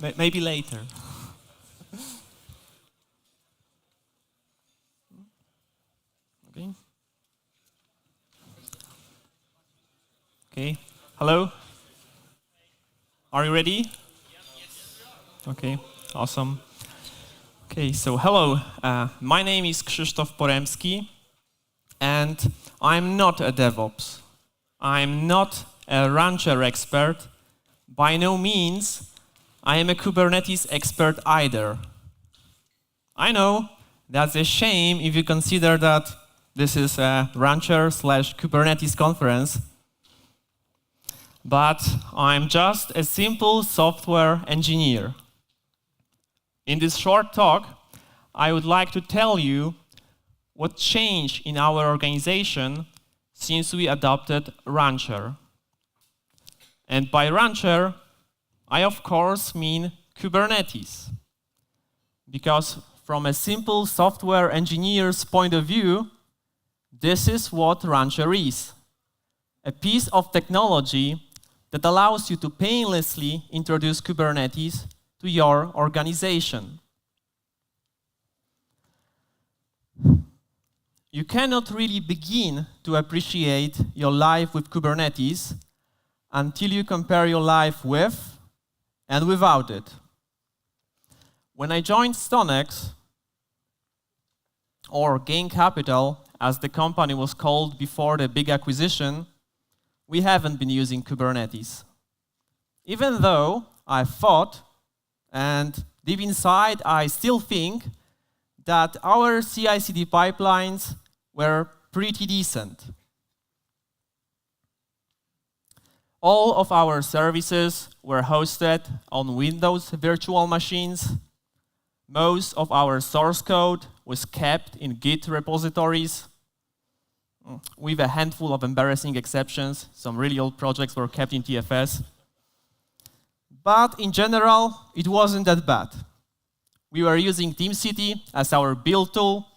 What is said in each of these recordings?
Maybe later. Okay. Okay. Hello. Are you ready? Okay. Awesome. Okay. So hello. My name is Krzysztof Porębski, and I'm not a DevOps. I'm not a Rancher expert. By no means, I am a Kubernetes expert either. I know, that's a shame if you consider that this is a Rancher/Kubernetes conference, but I'm just a simple software engineer. In this short talk, I would like to tell you what changed in our organization since we adopted Rancher. And by Rancher, I of course mean Kubernetes. Because from a simple software engineer's point of view, this is what Rancher is. A piece of technology that allows you to painlessly introduce Kubernetes to your organization. You cannot really begin to appreciate your life with Kubernetes until you compare your life with and without it. When I joined StoneX, or Gain Capital, as the company was called before the big acquisition, we haven't been using Kubernetes. Even though I thought, and deep inside I still think, that our CI/CD pipelines were pretty decent. All of our services were hosted on Windows virtual machines. Most of our source code was kept in Git repositories, with a handful of embarrassing exceptions. Some really old projects were kept in TFS. But in general, it wasn't that bad. We were using TeamCity as our build tool,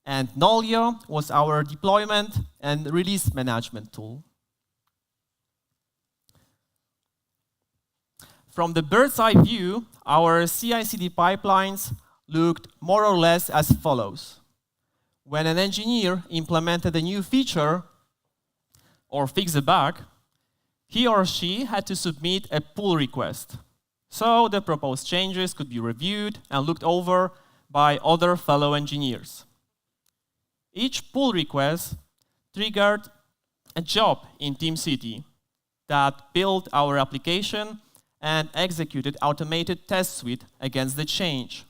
and Nolio was our deployment and release management tool. From the bird's eye view, our CI/CD pipelines looked more or less as follows. When an engineer implemented a new feature or fixed a bug, he or she had to submit a pull request. So the proposed changes could be reviewed and looked over by other fellow engineers. Each pull request triggered a job in TeamCity that built our application and executed automated test suite against the change.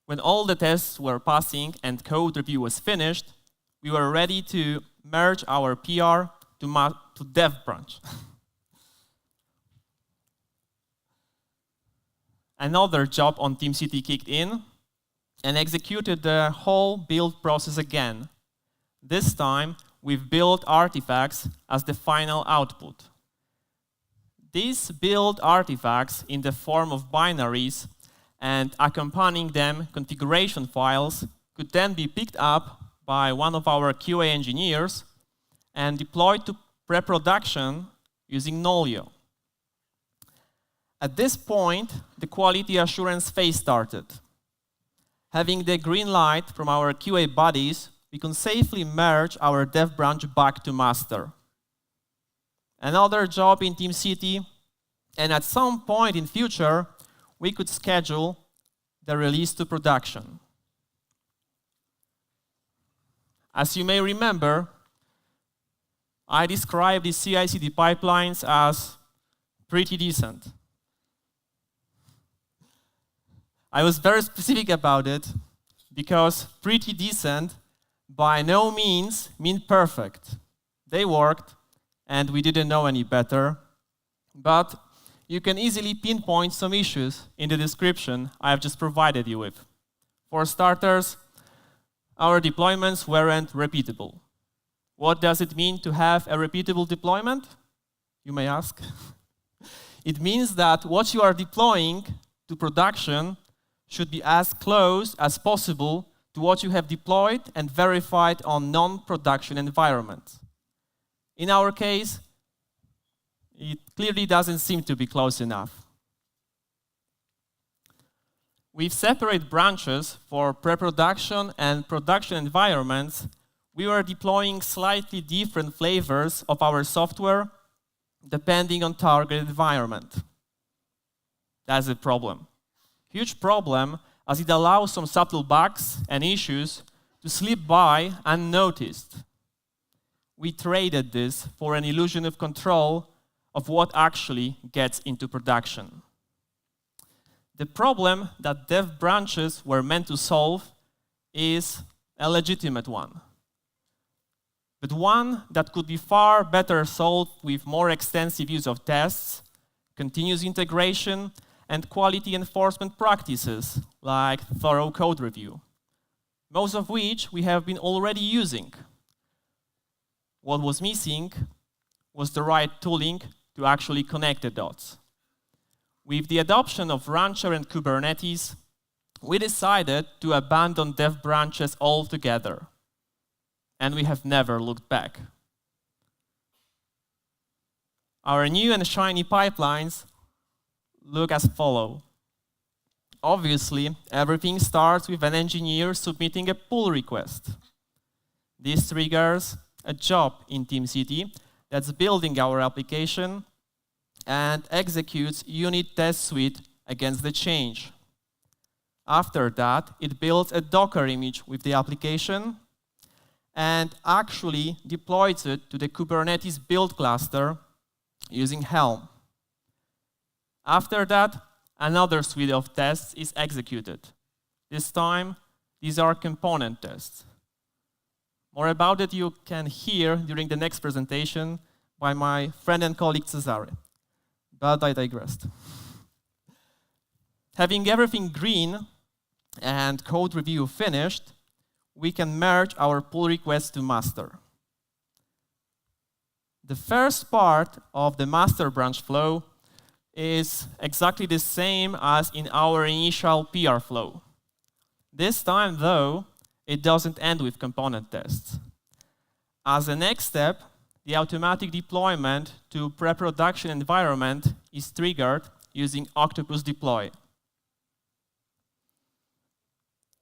When all the tests were passing and code review was finished, we were ready to merge our PR to dev branch. Another job on TeamCity kicked in and executed the whole build process again. This time, we've built artifacts as the final output. These build artifacts in the form of binaries and accompanying them configuration files could then be picked up by one of our QA engineers and deployed to pre-production using Nolio. At this point, the quality assurance phase started. Having the green light from our QA buddies, we can safely merge our dev branch back to master. Another job in TeamCity, and at some point in future, we could schedule the release to production. As you may remember, I described the CI/CD pipelines as pretty decent. I was very specific about it because pretty decent by no means mean perfect. They worked, and we didn't know any better, but you can easily pinpoint some issues in the description I have just provided you with. For starters, our deployments weren't repeatable. What does it mean to have a repeatable deployment? You may ask. It means that what you are deploying to production should be as close as possible to what you have deployed and verified on non-production environments. In our case, it clearly doesn't seem to be close enough. With separate branches for pre-production and production environments, we were deploying slightly different flavors of our software depending on target environment. That's a problem. Huge problem, as it allows some subtle bugs and issues to slip by unnoticed. We traded this for an illusion of control of what actually gets into production. The problem that dev branches were meant to solve is a legitimate one, but one that could be far better solved with more extensive use of tests, continuous integration, and quality enforcement practices like thorough code review, most of which we have been already using. What was missing was the right tooling to actually connect the dots. With the adoption of Rancher and Kubernetes, we decided to abandon dev branches altogether, and we have never looked back. Our new and shiny pipelines look as follow. Obviously, everything starts with an engineer submitting a pull request. This triggers a job in TeamCity that's building our application and executes unit test suite against the change. After that, it builds a Docker image with the application and actually deploys it to the Kubernetes build cluster using Helm. After that, another suite of tests is executed. This time, these are component tests. More about it you can hear during the next presentation by my friend and colleague Cesare. But I digressed. Having everything green and code review finished, we can merge our pull requests to master. The first part of the master branch flow is exactly the same as in our initial PR flow. This time, though, it doesn't end with component tests. As a next step, the automatic deployment to pre-production environment is triggered using Octopus deploy.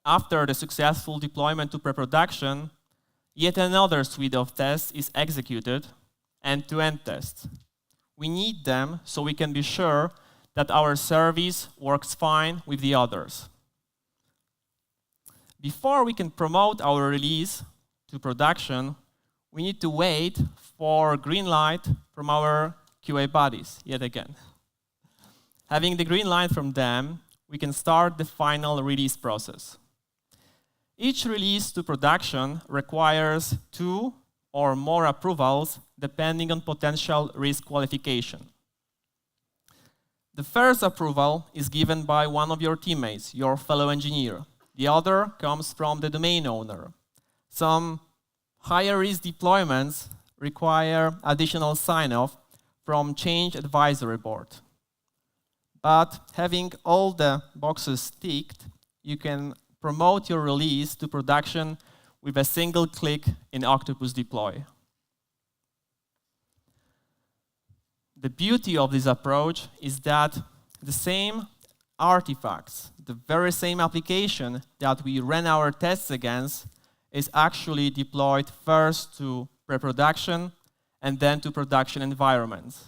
After the successful deployment to pre-production, yet another suite of tests is executed, end-to-end tests. We need them so we can be sure that our service works fine with the others. Before we can promote our release to production, we need to wait for green light from our QA buddies, yet again. Having the green light from them, we can start the final release process. Each release to production requires 2 or more approvals depending on potential risk qualification. The first approval is given by one of your teammates, your fellow engineer. The other comes from the domain owner. Some higher risk deployments require additional sign-off from Change Advisory Board. But having all the boxes ticked, you can promote your release to production with a single click in Octopus deploy. The beauty of this approach is that the same artifacts, the very same application that we ran our tests against is actually deployed first to pre-production and then to production environments.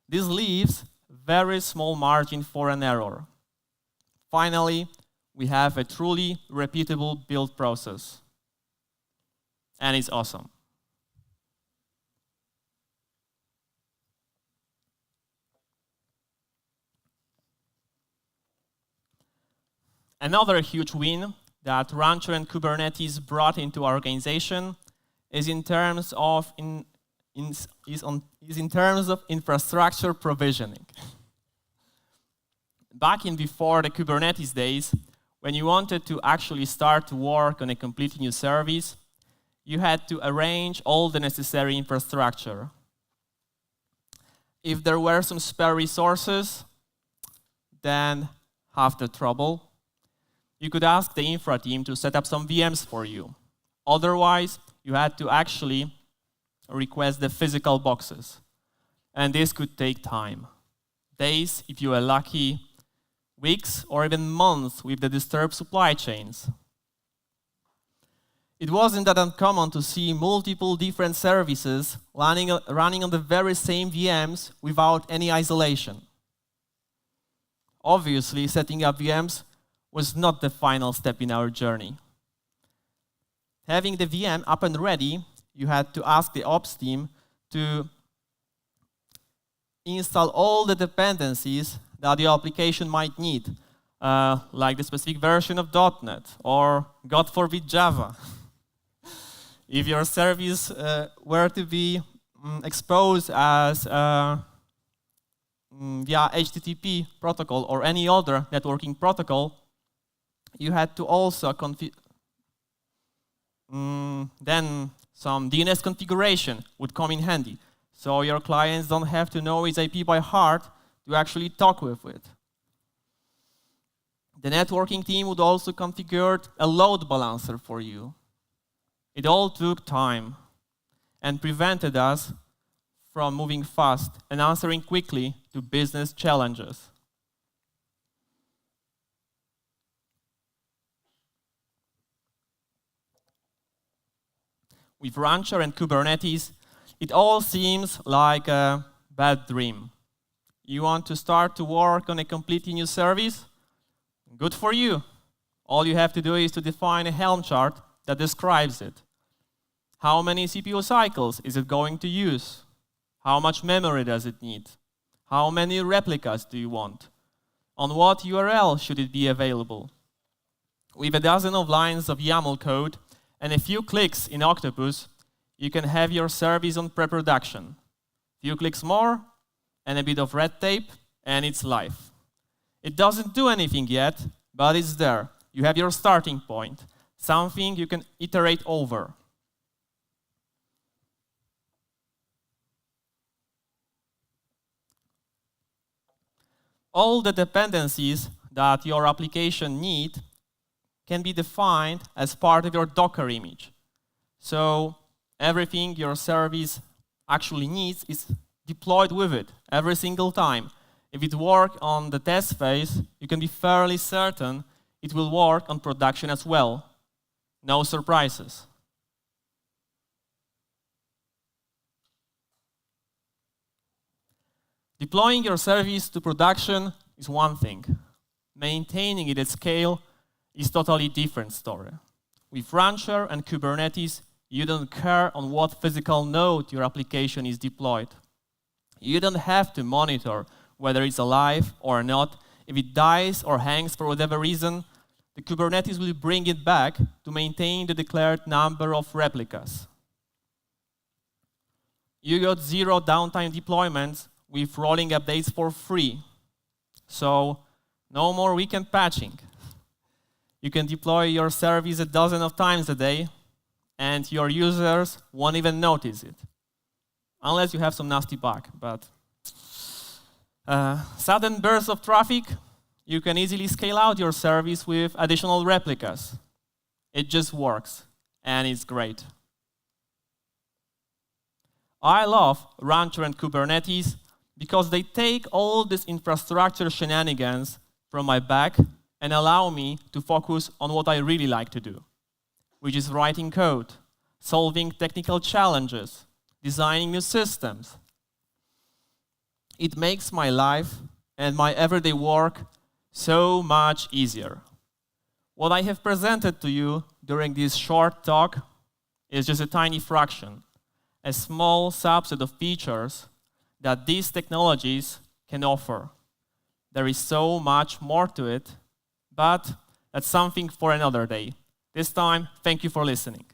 This leaves very small margin for an error. Finally, we have a truly repeatable build process. And it's awesome. Another huge win that Rancher and Kubernetes brought into our organization is in terms of infrastructure provisioning. Back in before the Kubernetes days, when you wanted to actually start to work on a completely new service, you had to arrange all the necessary infrastructure. If there were some spare resources, then half the trouble. You could ask the infra team to set up some VMs for you. Otherwise, you had to actually request the physical boxes. and this could take time. Days, if you are lucky, weeks, or even months with the disturbed supply chains. It wasn't that uncommon to see multiple different services running on the very same VMs without any isolation. Obviously, setting up VMs was not the final step in our journey. Having the VM up and ready, you had to ask the ops team to install all the dependencies that your application might need, like the specific version of .NET or, God forbid, Java. If your service were to be exposed as via HTTP protocol or any other networking protocol, you had to also then some DNS configuration would come in handy. So your clients don't have to know its IP by heart to actually talk with it. The networking team would also configure a load balancer for you. It all took time and prevented us from moving fast and answering quickly to business challenges. With Rancher and Kubernetes, it all seems like a bad dream. You want to start to work on a completely new service? Good for you. All you have to do is to define a Helm chart that describes it. How many CPU cycles is it going to use? How much memory does it need? How many replicas do you want? On what URL should it be available? With a dozen of lines of YAML code and a few clicks in Octopus, you can have your service on pre-production. Few clicks more, and a bit of red tape, and it's live. It doesn't do anything yet, but it's there. You have your starting point, something you can iterate over. All the dependencies that your application needs can be defined as part of your Docker image. So everything your service actually needs is deployed with it every single time. If it works on the test phase, you can be fairly certain it will work on production as well. No surprises. Deploying your service to production is one thing. Maintaining it at scale is a totally different story. With Rancher and Kubernetes, you don't care on what physical node your application is deployed. You don't have to monitor whether it's alive or not. If it dies or hangs for whatever reason, the Kubernetes will bring it back to maintain the declared number of replicas. You got 0 downtime deployments with rolling updates for free. So no more weekend patching. You can deploy your service a dozen of times a day, and your users won't even notice it. Unless you have some nasty bug. But sudden bursts of traffic, you can easily scale out your service with additional replicas. It just works, and it's great. I love Rancher and Kubernetes because they take all this infrastructure shenanigans from my back and allow me to focus on what I really like to do, which is writing code, solving technical challenges, designing new systems. It makes my life and my everyday work so much easier. What I have presented to you during this short talk is just a tiny fraction, a small subset of features that these technologies can offer. There is so much more to it, but that's something for another day. This time, thank you for listening.